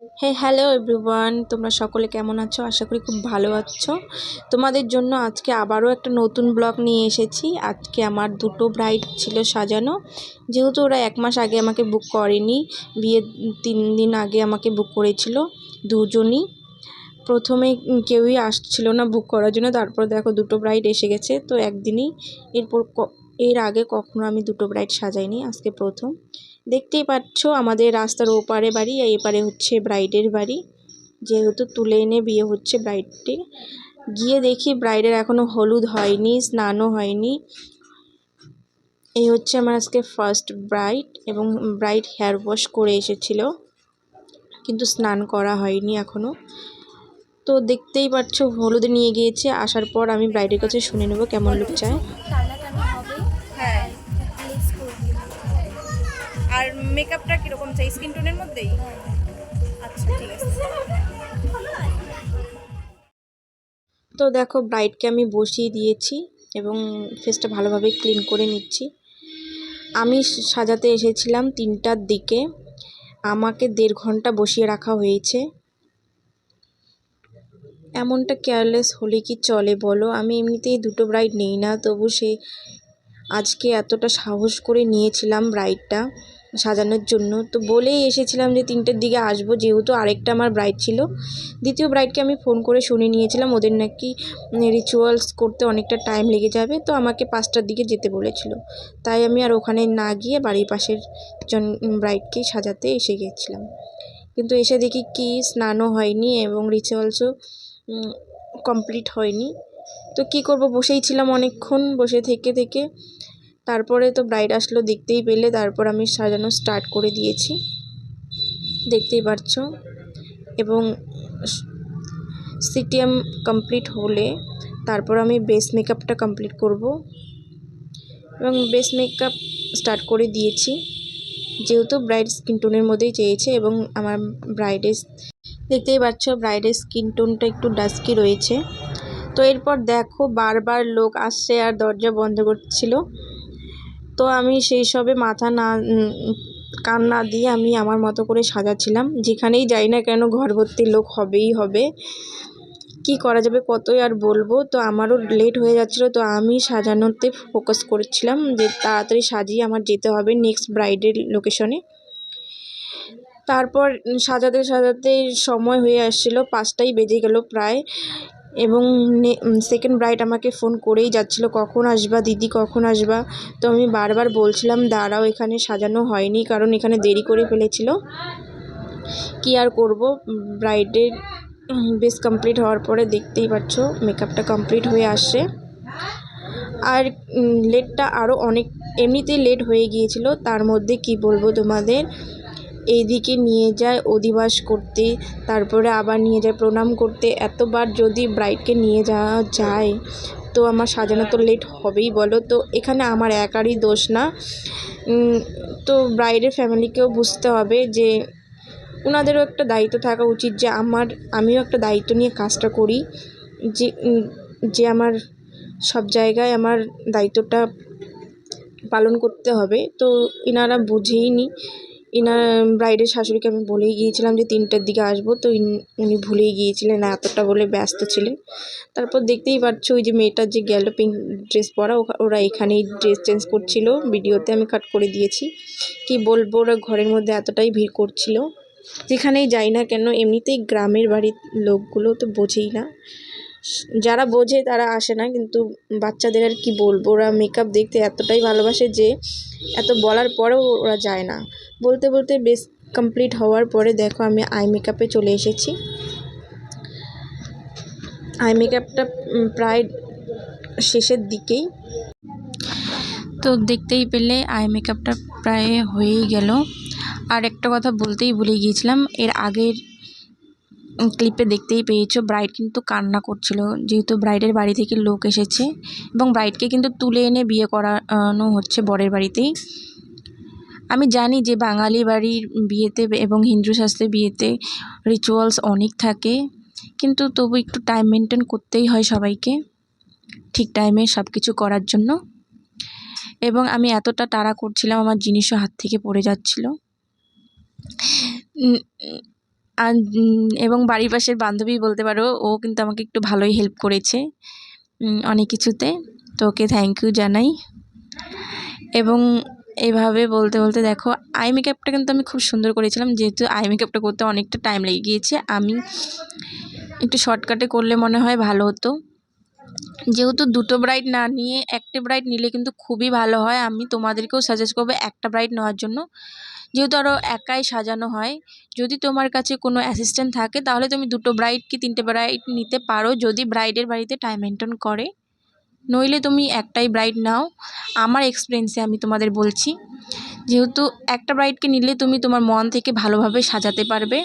Hello everyone, তোমরা সকলে কেমন আছো? আশা করি খুব ভালো আছো। তোমাদের জন্য আজকে আবারও একটা নতুন ব্লগ নিয়ে এসেছি। আজকে আমার দুটো ব্রাইড ছিল সাজানো, যেহেতু ওরা 1 মাস আগে আমাকে বুক করেনি, বিয়ের 3 দিন আগে আমাকে বুক করেছিল দুজনই। প্রথমে কেউই আসছিল না বুক করার জন্য, তারপর দেখো দুটো ব্রাইড এসে গেছে তো একদিনই। এর আগে কখনো আমি দুটো ব্রাইড সাজাইনি, আজকে প্রথম। দেখতেই পাচ্ছ আমাদের রাস্তার ওপারে বাড়ি, এপারে হচ্ছে ব্রাইডের বাড়ি। যেহেতু তুলে এনে বিয়ে হচ্ছে ব্রাইডটি। গিয়ে দেখি ব্রাইডের এখনও হলুদ হয়নি, স্নানও হয়নি। এই হচ্ছে আমার আজকে ফার্স্ট ব্রাইড, এবং ব্রাইড হেয়ার ওয়াশ করে এসেছিল, কিন্তু স্নান করা হয়নি এখনও। তো দেখতেই পাচ্ছ হলুদে নিয়ে গিয়েছে। আসার পর আমি ব্রাইডের কাছে শুনে নেব কেমন লুক চায়। হ্যাঁ, আর মেকআপটা কিরকম চাই? স্কিন টোনের মধ্যেই? আচ্ছা, ঠিক আছে। তো দেখো ব্রাইডকে আমি বসিয়ে দিয়েছি এবং ফেসটা ভালোভাবে ক্লিন করে নিচ্ছি। আমি সাজাতে এসেছিলাম 3টার দিকে, আমাকে 1.5 ঘন্টা বসিয়ে রাখা হয়েছে। এমনটা কেয়ারলেস হলে কি চলে বলো? আমি এমনিতেই দুটো ব্রাইড নেই না, তবু আজকে এতটা সাহস করে নিয়েছিলাম ব্রাইডটা সাজানোর জন্য। তো বলেই এসেছিলাম যে 3টের দিকে আসবো, যেহেতু আরেকটা আমার ব্রাইড ছিল। দ্বিতীয় ব্রাইডকে আমি ফোন করে শুনে নিয়েছিলাম, ওদের নাকি রিচুয়ালস করতে অনেকটা টাইম লেগে যাবে, তো আমাকে 5টার দিকে যেতে বলেছিল। তাই আমি আর ওখানে না গিয়ে বাড়ির পাশের ব্রাইডকেই সাজাতে এসে গেছিলাম। কিন্তু এসে দেখি কি স্নানও হয়নি এবং রিচুয়ালসও কমপ্লিট হয়নি। তো কি করব, বসেই ছিলাম অনেকক্ষণ, বসে থেকে তারপরে তো ব্রাইড আসলো, দেখতেই পেলে। তারপর আমি সাজানো স্টার্ট করে দিয়েছি, দেখতেই পাচ্ছ। এবং সিটিএম কমপ্লিট হলে তারপর আমি বেস মেকআপটা কমপ্লিট করব, এবং বেস মেকআপ স্টার্ট করে দিয়েছি, যেহেতু ব্রাইড স্কিন টোনের মধ্যেই চেয়েছে। এবং আমার ব্রাইডের দেখতেই পাচ্ছ ব্রাইডের স্কিন টোনটা একটু ডাস্কি রয়েছে। তো এরপর দেখো বারবার লোক আসছে আর দরজা বন্ধ করছিল। তো আমি সেই সবে মাথা না কান না দিয়ে আমি আমার মতো করে সাজাচ্ছিলাম। যেখানেই যাই না কেন ঘর ভর্তি লোক হবেই হবে, কি করা যাবে, কতই আর বলবো। তো আমারও লেট হয়ে যাচ্ছিলো, তো আমি সাজানোতে ফোকাস করছিলাম যে তাড়াতাড়ি সাজিয়ে আমার যেতে হবে নেক্সট ব্রাইডের লোকেশনে। তারপর সাজাতে সময় হয়ে আসছিলো, 5টাই বেজে গেল প্রায়। এবং সেকেন্ড ব্রাইড আমাকে ফোন করেই যাচ্ছিলো, কখন আসবা দিদি, কখন আসবা। তো আমি বারবার বলছিলাম দাঁড়াও, এখানে সাজানো হয়নি, কারণ এখানে দেরি করে ফেলেছিল। কি আর করব, ব্রাইডের বেস কমপ্লিট হওয়ার পরে দেখতেই পাচ্ছ মেকআপটা কমপ্লিট হয়ে আসছে। আর লেটটা আরও অনেক, এমনিতেই লেট হয়ে গিয়েছিল, তার মধ্যে কি বলবো তোমাদের, এইদিকে নিয়ে যায় অধিবাস করতে, তারপরে আবার নিয়ে যায় প্রণাম করতে। এতবার যদি ব্রাইডকে নিয়ে যাওয়া যায় তো আমার সাজানো তো লেট হবেই বলো। তো এখানে আমার একারই দোষ না, তো ব্রাইডের ফ্যামিলিকেও বুঝতে হবে যে ওনাদেরও একটা দায়িত্ব থাকা উচিত, যে আমিও একটা দায়িত্ব নিয়ে কাজটা করি, যে আমার সব জায়গায় আমার দায়িত্বটা পালন করতে হবে। তো এনারা বুঝেইনি। ব্রাইডের শাশুড়িকে আমি বলেই গিয়েছিলাম যে 3টার দিকে আসবো, তো উনি ভুলেই গিয়েছিলেন, এতটা বলে ব্যস্ত ছিলেন। তারপর দেখতেই পাচ্ছ ওই যে মেয়েটার যে গেল পিঙ্ক ড্রেস পরা, ওরা এখানেই ড্রেস চেঞ্জ করছিল, ভিডিওতে আমি কাট করে দিয়েছি। কি বলবো, ওরা ঘরের মধ্যে এতটাই ভিড় করছিল। যেখানেই যাই না কেন, এমনিতেই গ্রামের বাড়ির লোকগুলো তো বোঝেই না, যারা বোঝে তারা আসে না, কিন্তু বাচ্চাদের আর কি বলবো, ওরা মেকআপ দেখতে এতটাই ভালোবাসে যে এত বলার পরেও ওরা যায় না। বলতে বলতে বেস কমপ্লিট হওয়ার পরে দেখো আমি আই মেকআপে চলে এসেছি। আই মেকআপটা প্রায় শেষের দিকেই, তো দেখতেই পেলে আই মেকআপটা প্রায় হয়েই গেল। আর একটা কথা বলতেই ভুলে গিয়েছিলাম, এর আগের ক্লিপে দেখতেই পেয়েছো ব্রাইড কিন্তু কান্না করছিল, যেহেতু ব্রাইডের বাড়ি থেকে লোক এসেছে এবং ব্রাইডকে কিন্তু তুলে এনে বিয়ে করানো হচ্ছে বরের বাড়িতেই। আমি জানি যে বাঙালি বাড়ির বিয়েতে এবং হিন্দু শাস্ত্রের বিয়েতে রিচুয়ালস অনেক থাকে, কিন্তু তবু একটু টাইম মেনটেন করতেই হয় সবাইকে, ঠিক টাইমে সব কিছু করার জন্য। এবং আমি এতটা তাড়া করছিলাম, আমার জিনিসও হাত থেকে পড়ে যাচ্ছিল। আর এবং বাড়ির পাশের বান্ধবী বলতে পারো, ও কিন্তু আমাকে একটু ভালোই হেল্প করেছে অনেক কিছুতে, তো ওকে থ্যাংক ইউ জানাই। এবং এভাবে বলতে বলতে দেখো আই মেকআপটা কিন্তু আমি খুব সুন্দর করেছিলাম, যেহেতু আই মেকআপটা করতে অনেকটা টাইম লেগে গিয়েছে। আমি একটু শর্টকাটে করলে মনে হয় ভালো হতো, যেহেতু দুটো ব্রাইড না নিয়ে একটা ব্রাইড নিলে কিন্তু খুবই ভালো হয়। আমি তোমাদেরকেও সাজেস্ট করবো একটা ব্রাইড নেওয়ার জন্য, যেহেতু আরও একাই সাজানো হয়। যদি তোমার কাছে কোনো অ্যাসিস্ট্যান্ট থাকে তাহলে তুমি দুটো ব্রাইড কি তিনটে ব্রাইড নিতে পারো, যদি ব্রাইডের বাড়িতে টাইম মেনটেন করে। নইলে তুমি একটাই ব্রাইড নাও। আমার এক্সপিরিয়েন্সে আমি তোমাদের বলছি, যেহেতু একটা ব্রাইডকে নিলে তুমি তোমার মন থেকে ভালোভাবে সাজাতে পারবে।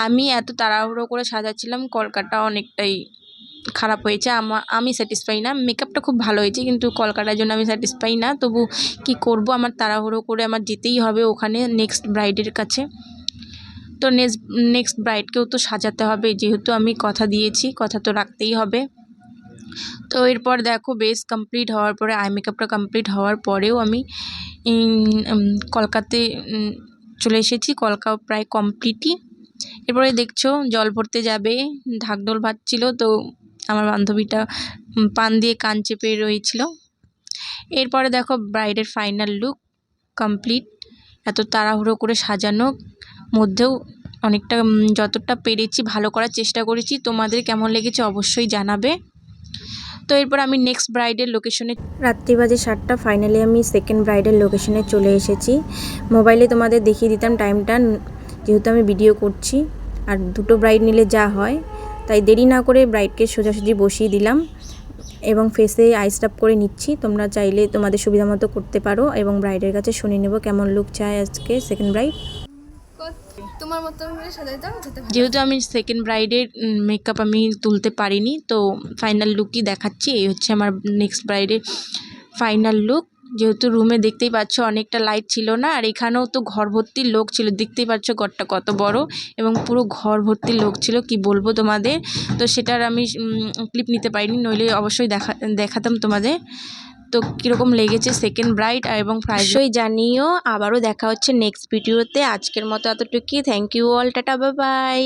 আমি এত তাড়াহুড়ো করে সাজাচ্ছিলাম, কলকাটা অনেকটাই খারাপ হয়েছে। আমি স্যাটিসফাই না। মেকআপটা খুব ভালো হয়েছে কিন্তু কলকাটার জন্য আমি স্যাটিসফাই না। তবু কি করব, আমার তাড়াহুড়ো করে আমার যেতেই হবে ওখানে নেক্সট ব্রাইডের কাছে। তো নেক্সট ব্রাইডকেও তো সাজাতে হবে, যেহেতু আমি কথা দিয়েছি, কথা তো রাখতেই হবে। তো এরপর দেখো বেস কমপ্লিট হওয়ার পরে, আই মেকআপটা কমপ্লিট হওয়ার পরেও আমি কলকাতে চলে এসেছি। কলকা প্রায় কমপ্লিটই। এরপরে দেখছো জল ভরতে যাবে, ঢাকঢোল বাজছিল, তো আমার বান্ধবীটা পান দিয়ে কান চেপে রয়েছিল। এরপরে দেখো ব্রাইডের ফাইনাল লুক কমপ্লিট। এত তাড়াহুড়ো করে সাজানো মধ্যেও অনেকটা যতটা পেরেছি ভালো করার চেষ্টা করেছি। তোমাদের কেমন লেগেছে অবশ্যই জানাবে। তো এরপর আমি নেক্সট ব্রাইডের লোকেশনে, রাত্রি বাজে 7টা, ফাইনালি আমি সেকেন্ড ব্রাইডের লোকেশনে চলে এসেছি। মোবাইলে তোমাদের দেখিয়ে দিতাম টাইমটা, যেহেতু আমি ভিডিও করছি। আর দুটো ব্রাইড নিলে যা হয়, তাই দেরি না করে ব্রাইডকে সোজাসুজি বসিয়ে দিলাম এবং ফেসে আইস রাব করে নিচ্ছি। তোমরা চাইলে তোমাদের সুবিধা মতো করতে পারো। এবং ব্রাইডের কাছে শুনে নেব কেমন লুক চায় আজকে সেকেন্ড ব্রাইড। তোমার মতো করে সাজাইতাম যাতে ভালো। যেহেতু আমি সেকেন্ড ব্রাইডের মেকআপ আমি তুলতে পারিনি, তো ফাইনাল লুকই দেখাচ্ছি। এই হচ্ছে আমার নেক্সট ব্রাইডের ফাইনাল লুক। যেহেতু রুমে দেখতেই পাচ্ছ অনেকটা লাইট ছিল না, আর এখানেও তো ঘর ভর্তি লোক ছিল। দেখতেই পাচ্ছ ঘরটা কত বড়, এবং পুরো ঘর ভর্তি লোক ছিল, কি বলবো তোমাদের। তো সেটার আমি ক্লিপ নিতে পারিনি, নইলে অবশ্যই দেখাতাম তোমাদের। তো কীরকম লেগেছে সেকেন্ড ব্রাইড এবং প্রাইজই জানিও। আবারও দেখা হচ্ছে নেক্সট ভিডিওতে। আজকের মতো এতটুকুই। Thank you all, tata, bye by.